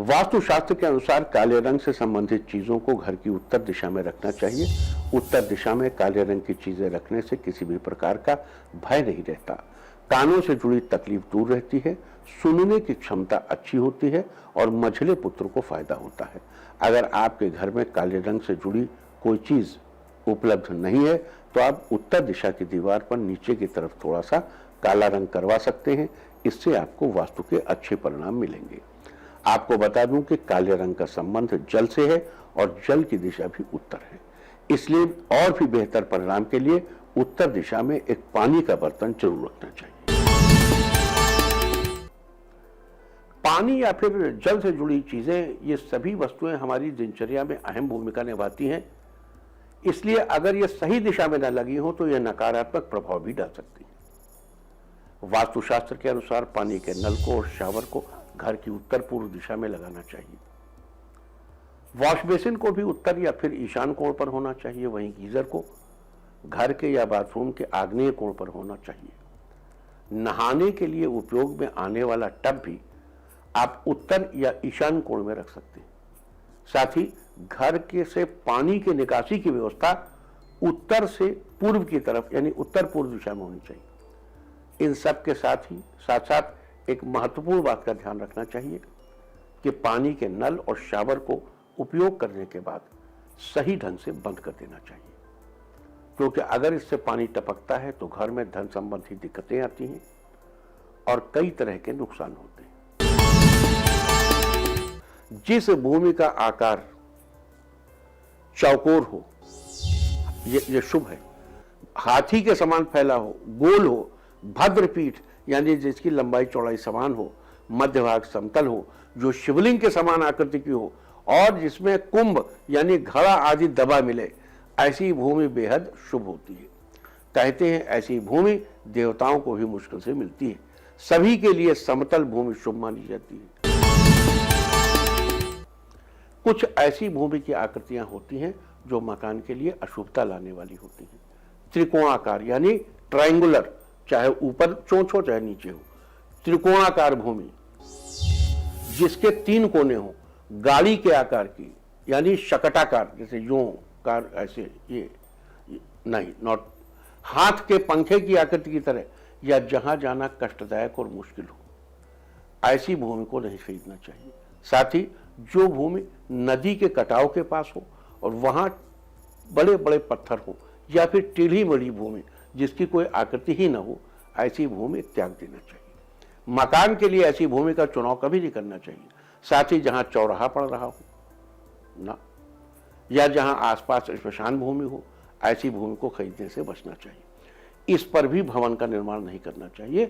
वास्तुशास्त्र के अनुसार काले रंग से संबंधित चीजों को घर की उत्तर दिशा में रखना चाहिए। उत्तर दिशा में काले रंग की चीजें रखने से किसी भी प्रकार का भय नहीं रहता। कानों से जुड़ी तकलीफ दूर रहती है, सुनने की क्षमता अच्छी होती है और मझले पुत्र को फायदा होता है। अगर आपके घर में काले रंग से जुड़ी कोई चीज उपलब्ध नहीं है तो आप उत्तर दिशा की दीवार पर नीचे की तरफ थोड़ा सा काला रंग करवा सकते हैं। इससे आपको वास्तु के अच्छे परिणाम मिलेंगे। आपको बता दूं कि काले रंग का संबंध जल से है और जल की दिशा भी उत्तर है, इसलिए और भी बेहतर परिणाम के लिए उत्तर दिशा में एक पानी का बर्तन जरूर रखना चाहिए। पानी या फिर जल से जुड़ी चीजें, ये सभी वस्तुएं हमारी दिनचर्या में अहम भूमिका निभाती हैं, इसलिए अगर ये सही दिशा में न लगी हो तो यह नकारात्मक प्रभाव भी डाल सकती है। वास्तुशास्त्र के अनुसार पानी के नल को और शावर को घर की उत्तर पूर्व दिशा में लगाना चाहिए। वॉश बेसिन को भी उत्तर या फिर ईशान कोण पर होना चाहिए। वहीं गीजर को घर के या बाथरूम के आग्नेय कोण पर होना चाहिए। नहाने के लिए उपयोग में आने वाला टब भी आप उत्तर या ईशान कोण में रख सकते हैं। साथ ही घर के से पानी की निकासी की व्यवस्था उत्तर से पूर्व की तरफ यानी उत्तर पूर्व दिशा में होनी चाहिए। इन सब के साथ साथ एक महत्वपूर्ण बात का ध्यान रखना चाहिए कि पानी के नल और शावर को उपयोग करने के बाद सही ढंग से बंद कर देना चाहिए, क्योंकि अगर इससे पानी टपकता है तो घर में धन संबंधी दिक्कतें आती हैं और कई तरह के नुकसान होते हैं। जिस भूमि का आकार चौकोर हो ये शुभ है। हाथी के समान फैला हो, गोल हो, भद्रपीठ यानी जिसकी लंबाई चौड़ाई समान हो, मध्य भाग समतल हो, जो शिवलिंग के समान आकृति की हो और जिसमें कुंभ यानी घड़ा आदि दबा मिले, ऐसी भूमि बेहद शुभ होती है। कहते हैं ऐसी भूमि देवताओं को भी मुश्किल से मिलती है। सभी के लिए समतल भूमि शुभ मानी जाती है। कुछ ऐसी भूमि की आकृतियां होती हैं जो मकान के लिए अशुभता लाने वाली होती हैं। त्रिकोणाकार यानी ट्रायंगुलर, चाहे ऊपर चोंच हो चाहे नीचे हो, त्रिकोणाकार भूमि जिसके 3 कोने हो, गाड़ी के आकार की यानी शकटाकार, जैसे यूं कार ऐसे, ये नहीं, नॉट हाथ के पंखे की आकृति की तरह, या जहां जाना कष्टदायक और मुश्किल हो, ऐसी भूमि को नहीं खरीदना चाहिए। साथ ही जो भूमि नदी के कटाव के पास हो और वहां बड़े बड़े पत्थर हो या फिर टेढ़ी बड़ी भूमि जिसकी कोई आकृति ही ना हो, ऐसी भूमि त्याग देना चाहिए। मकान के लिए ऐसी भूमि का चुनाव कभी नहीं करना चाहिए। साथ ही जहां चौराहा पड़ रहा हो ना, या जहां आसपास श्मशान भूमि हो, ऐसी भूमि को खरीदने से बचना चाहिए। इस पर भी भवन का निर्माण नहीं करना चाहिए।